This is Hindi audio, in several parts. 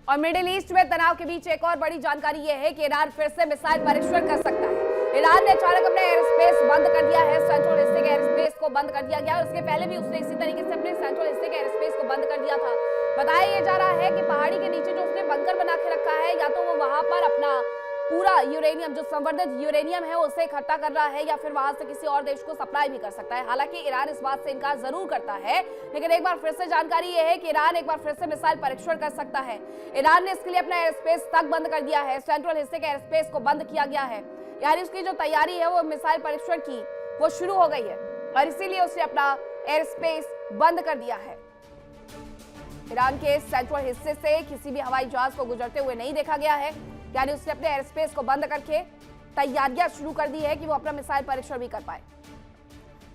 और मिडिल ईस्ट में तनाव के बीच एक और बड़ी जानकारी यह है कि ईरान फिर से मिसाइल परीक्षण कर सकता है। ईरान ने अचानक अपने एयर स्पेस बंद कर दिया है। सेंट्रल हिस्से के एयर स्पेस को बंद कर दिया गया और उसके पहले भी उसने इसी तरीके से अपने सेंट्रल हिस्से के एयर स्पेस को बंद कर दिया था। बताया यह जा रहा है कि पहाड़ी के नीचे जो उसने बंकर बना के रखा है, या तो वो वहां पर अपना पूरा यूरेनियम, जो संवर्धित यूरेनियम है, उसे इकट्ठा कर रहा है या फिर वहां से किसी और देश को सप्लाई भी कर सकता है। हालांकि ईरान इस बात से इनकार जरूर करता है, लेकिन एक बार फिर से जानकारी यह है कि ईरान एक बार फिर से मिसाइल परीक्षण कर सकता है। ईरान ने इसके लिए अपना एयर स्पेस तक बंद कर दिया है। सेंट्रल हिस्से के एयर स्पेस को बंद किया गया है, यानी उसकी जो तैयारी है वो मिसाइल परीक्षण की वो शुरू हो गई है और इसीलिए उसने अपना एयर स्पेस बंद कर दिया है। ईरान के सेंट्रल हिस्से से किसी भी हवाई जहाज को गुजरते हुए नहीं देखा गया है, यानी उसने अपने एयर स्पेस को बंद करके तैयारियां शुरू कर दी है कि वो अपना मिसाइल परीक्षण भी कर पाए।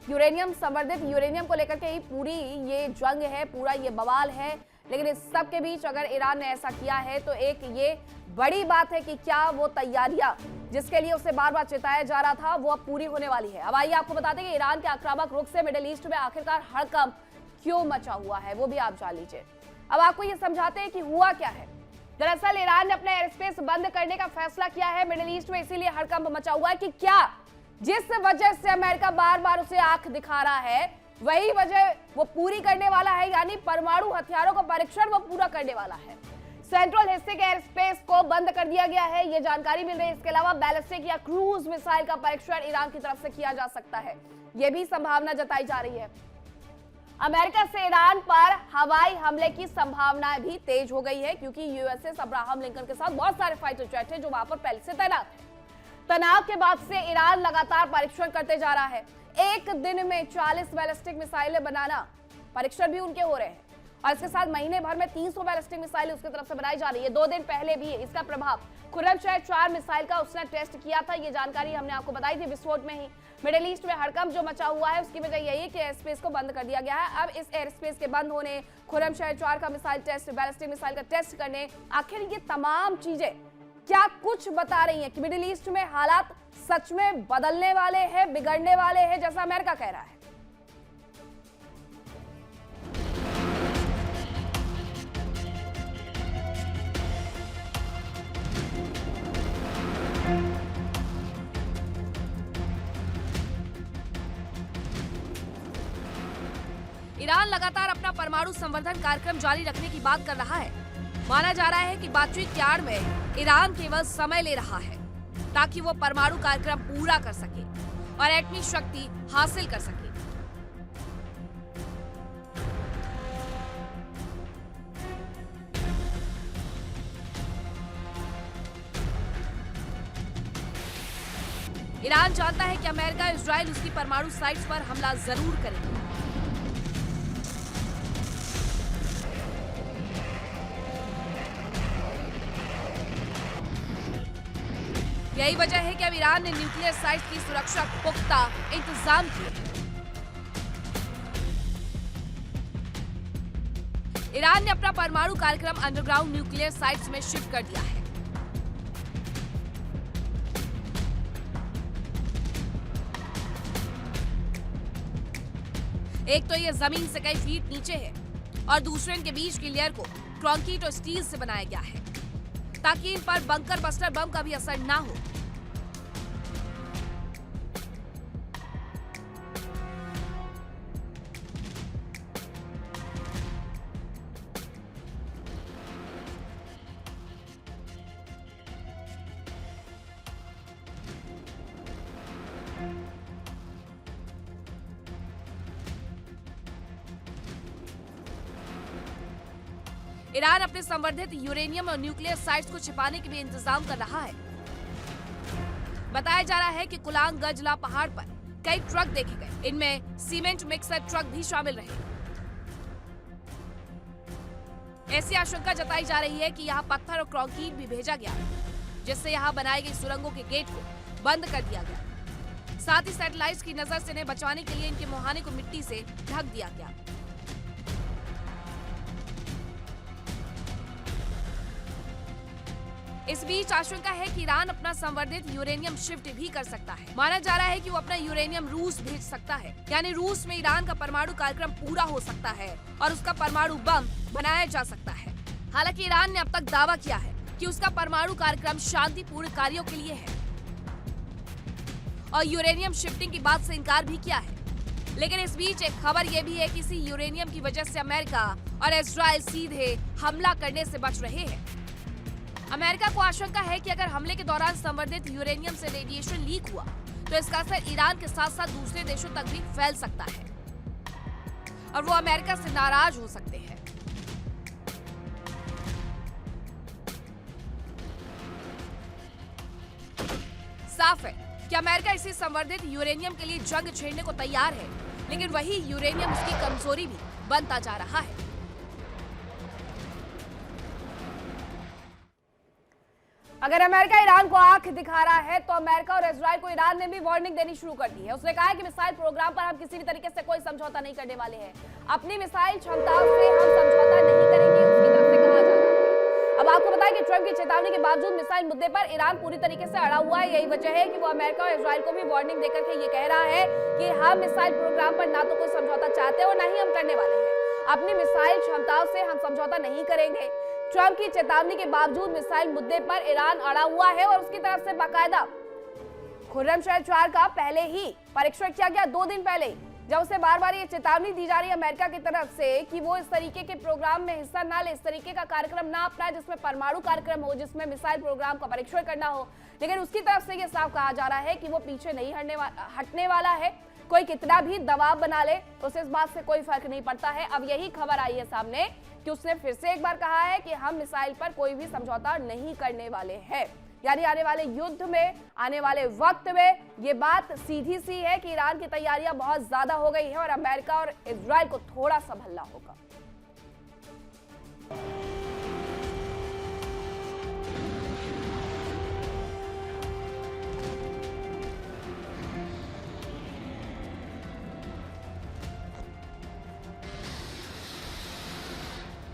यूरेनियम, संवर्धित यूरेनियम को लेकर के ही पूरी ये जंग है, पूरा ये बवाल है। लेकिन इस सब के बीच अगर ईरान ने ऐसा किया है तो एक ये बड़ी बात है कि क्या वो तैयारियां जिसके लिए उसे बार बार चेताया जा रहा था वो अब पूरी होने वाली है। अब आइए आपको बताते हैं कि ईरान के आक्रामक रुख से मिडिल ईस्ट में आखिरकार हड़कंप क्यों मचा हुआ है, वो भी आप जान लीजिए। अब आपको ये समझाते हैं कि हुआ क्या है। दरअसल ईरान ने अपना एयर स्पेस बंद करने का फैसला किया है मिडिल ईस्ट में, इसीलिए हड़कंप मचा हुआ है कि क्या जिस वजह से अमेरिका बार बार उसे आंख दिखा रहा है वही वजह वो पूरी करने वाला है, यानी परमाणु हथियारों का परीक्षण वो पूरा करने वाला है। सेंट्रल हिस्से के एयर स्पेस को बंद कर दिया गया है, ये जानकारी मिल रही है। इसके अलावा बैलिस्टिक या क्रूज मिसाइल का परीक्षण ईरान की तरफ से किया जा सकता है, यह भी संभावना जताई जा रही है। अमेरिका से ईरान पर हवाई हमले की संभावनाएं भी तेज हो गई है, क्योंकि यूएसएस अब्राहम लिंकन के साथ बहुत सारे फाइटर जेट हैं जो वहां पर पहले से तैनात हैं। तनाव के बाद से ईरान लगातार परीक्षण करते जा रहा है। एक दिन में 40 बैलिस्टिक मिसाइलें बनाना, परीक्षण भी उनके हो रहे हैं और इसके साथ महीने भर में 300 बैलिस्टिक मिसाइलें उसकी तरफ से बनाई जा रही है। 2 दिन पहले भी इसका प्रभाव खुर्रमशहर 4 मिसाइल का उसने टेस्ट किया था, ये जानकारी हमने आपको बताई थी विस्फोट में ही। मिडिल ईस्ट में हड़कंप जो मचा हुआ है उसकी वजह यही है कि एयर स्पेस को बंद कर दिया गया है। अब इस एयर स्पेस के बंद होने, खुर्रमशहर 4 का मिसाइल टेस्ट, बैलिस्टिक मिसाइल का टेस्ट करने, आखिर ये तमाम चीजें क्या कुछ बता रही हैं कि मिडिल ईस्ट में हालात सच में बदलने वाले हैं, बिगड़ने वाले हैं, जैसा अमेरिका कह रहा है। ईरान लगातार अपना परमाणु संवर्धन कार्यक्रम जारी रखने की बात कर रहा है। माना जा रहा है कि बातचीत की आड़ में ईरान केवल समय ले रहा है ताकि वो परमाणु कार्यक्रम पूरा कर सके और एटमी शक्ति हासिल कर सके। ईरान जानता है कि अमेरिका, इजराइल उसकी परमाणु साइट्स पर हमला जरूर करेगा। यही वजह है कि अब ईरान ने न्यूक्लियर साइट्स की सुरक्षा पुख्ता इंतजाम किए। ईरान ने अपना परमाणु कार्यक्रम अंडरग्राउंड न्यूक्लियर साइट्स में शिफ्ट कर दिया है। एक तो यह जमीन से कई फीट नीचे है और दूसरे इनके बीच की लेयर को कंक्रीट और स्टील से बनाया गया है ताकि इन पर बंकर बस्टर बम का भी असर ना हो। ईरान अपने संवर्धित यूरेनियम और न्यूक्लियर साइट्स को छिपाने के भी इंतजाम कर रहा है। बताया जा रहा है कि कुलांग गजला पहाड़ पर कई ट्रक देखे गए, इनमें सीमेंट मिक्सर ट्रक भी शामिल रहे। ऐसी आशंका जताई जा रही है कि यहाँ पत्थर और कंक्रीट भी भेजा गया, जिससे यहाँ बनाई गई सुरंगों के गेट को बंद कर दिया गया। साथ ही सैटेलाइट्स की नजर से इन्हें बचाने के लिए इनके मुहाने को मिट्टी से ढक दिया गया। इस बीच आशंका है कि ईरान अपना संवर्धित यूरेनियम शिफ्ट भी कर सकता है। माना जा रहा है कि वो अपना यूरेनियम रूस भेज सकता है, यानी रूस में ईरान का परमाणु कार्यक्रम पूरा हो सकता है और उसका परमाणु बम बनाया जा सकता है। हालांकि ईरान ने अब तक दावा किया है कि उसका परमाणु कार्यक्रम शांतिपूर्ण कार्यों के लिए है और यूरेनियम शिफ्टिंग की बात से इनकार भी किया है। लेकिन इस बीच एक खबर यह भी है कि इसी यूरेनियम की वजह से अमेरिका और इजराइल सीधे हमला करने से बच रहे हैं। अमेरिका को आशंका है कि अगर हमले के दौरान संवर्धित यूरेनियम से रेडिएशन लीक हुआ तो इसका असर ईरान के साथ साथ दूसरे देशों तक भी फैल सकता है और वो अमेरिका से नाराज हो सकते हैं। साफ है कि अमेरिका इसी संवर्धित यूरेनियम के लिए जंग छेड़ने को तैयार है, लेकिन वही यूरेनियम उसकी कमजोरी भी बनता जा रहा है। अगर अमेरिका ईरान को आंख दिखा रहा है तो अमेरिका और इजराइल को ईरान ने भी वार्निंग देनी शुरू कर दी है। उसने कहा है कि मिसाइल प्रोग्राम पर हम किसी भी तरीके से कोई समझौता नहीं करने वाले हैं। अपनी मिसाइल क्षमताओं से हम समझौता नहीं करेंगे, उसकी तरफ से कहा जा रहा है। अब आपको बताएं कि ट्रंप की चेतावनी के बावजूद मिसाइल मुद्दे पर ईरान पूरी तरीके से अड़ा हुआ है। यही वजह है कि वो अमेरिका और इजराइल को भी वार्निंग देकर के ये कह रहा है कि हम मिसाइल प्रोग्राम पर ना तो कोई समझौता चाहते और ना ही हम करने वाले हैं। अपनी मिसाइल क्षमताओं से हम समझौता नहीं करेंगे। ट्रंप की चेतावनी के बावजूद मिसाइल मुद्दे पर ईरान अड़ा हुआ है और उसकी तरफ से बाकायदा खुर्रमशहर 4 का पहले ही परीक्षण किया गया 2 दिन पहले, जब उसे बार बार ये चेतावनी दी जा रही है अमेरिका की तरफ से कि वो इस तरीके के प्रोग्राम में हिस्सा ना ले, इस तरीके का कार्यक्रम ना अपनाए जिसमें परमाणु कार्यक्रम हो, जिसमें मिसाइल प्रोग्राम का परीक्षण करना हो। लेकिन उसकी तरफ से ये साफ कहा जा रहा है कि वो पीछे नहीं हटने वाला है। कोई कितना भी दबाव बना ले तो उसे इस बात से कोई फर्क नहीं पड़ता है। अब यही खबर आई है सामने कि उसने फिर से एक बार कहा है कि हम मिसाइल पर कोई भी समझौता नहीं करने वाले हैं। यानी आने वाले युद्ध में, आने वाले वक्त में ये बात सीधी सी है कि ईरान की तैयारियां बहुत ज्यादा हो गई है और अमेरिका और इजराइल को थोड़ा संभलना होगा।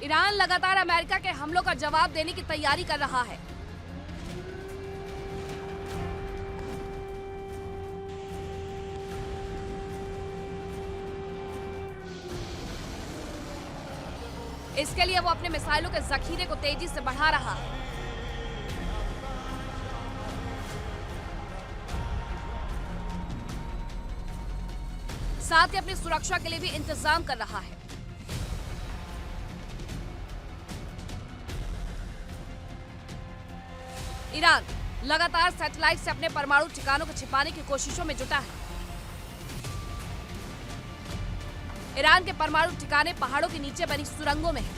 ईरान लगातार अमेरिका के हमलों का जवाब देने की तैयारी कर रहा है। इसके लिए वो अपने मिसाइलों के जखीरे को तेजी से बढ़ा रहा है। साथ ही अपनी सुरक्षा के लिए भी इंतजाम कर रहा है। ईरान लगातार सैटेलाइट से अपने परमाणु ठिकानों को छिपाने की कोशिशों में जुटा है। ईरान के परमाणु ठिकाने पहाड़ों के नीचे बनी सुरंगों में है।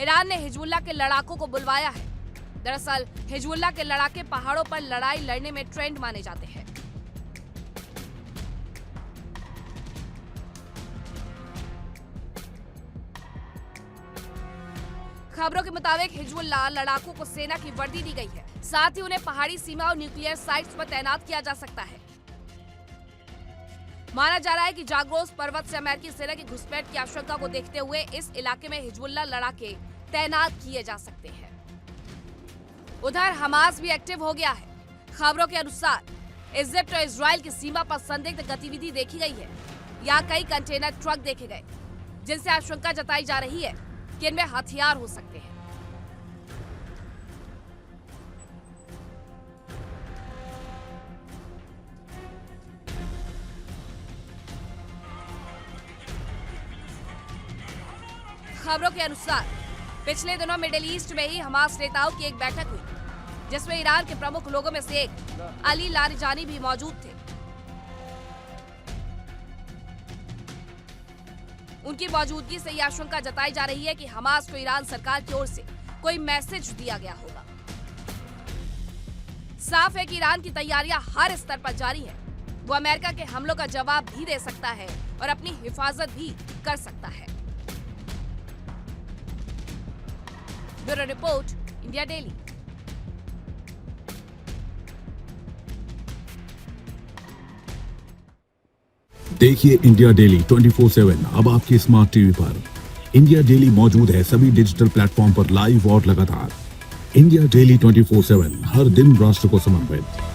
ईरान ने हिजबुल्लाह के लड़ाकों को बुलवाया है। दरअसल हिजबुल्लाह के लड़ाके पहाड़ों पर लड़ाई लड़ने में ट्रेंड माने जाते हैं। खबरों के मुताबिक हिजबुल्लाह लड़ाकों को सेना की वर्दी दी गई है। साथ ही उन्हें पहाड़ी सीमा और न्यूक्लियर साइट्स पर तैनात किया जा सकता है। माना जा रहा है कि जाग्रोस पर्वत से अमेरिकी सेना की घुसपैठ की आशंका को देखते हुए इस इलाके में हिजबुल्लाह लड़ाके तैनात किए जा सकते हैं। उधर हमास भी एक्टिव हो गया है। खबरों के अनुसार इजिप्ट और इजराइल की सीमा पर संदिग्ध गतिविधि देखी गई है। यहाँ कई कंटेनर ट्रक देखे गए जिनसे आशंका जताई जा रही है कि इनमें हथियार हो सकते हैं। खबरों के अनुसार पिछले दिनों मिडिल ईस्ट में ही हमास नेताओं की एक बैठक हुई जिसमें ईरान के प्रमुख लोगों में से एक अली लारिजानी भी मौजूद थे। उनकी मौजूदगी से यह आशंका जताई जा रही है कि हमास को ईरान सरकार की ओर से कोई मैसेज दिया गया होगा। साफ है कि ईरान की तैयारियां हर स्तर पर जारी है। वो अमेरिका के हमलों का जवाब भी दे सकता है और अपनी हिफाजत भी कर सकता है। Bureau report, India daily. देखिए इंडिया डेली 24/7 अब आपके स्मार्ट टीवी पर। इंडिया डेली मौजूद है सभी डिजिटल प्लेटफॉर्म पर लाइव और लगातार। इंडिया डेली 24/7, हर दिन राष्ट्र को समर्पित।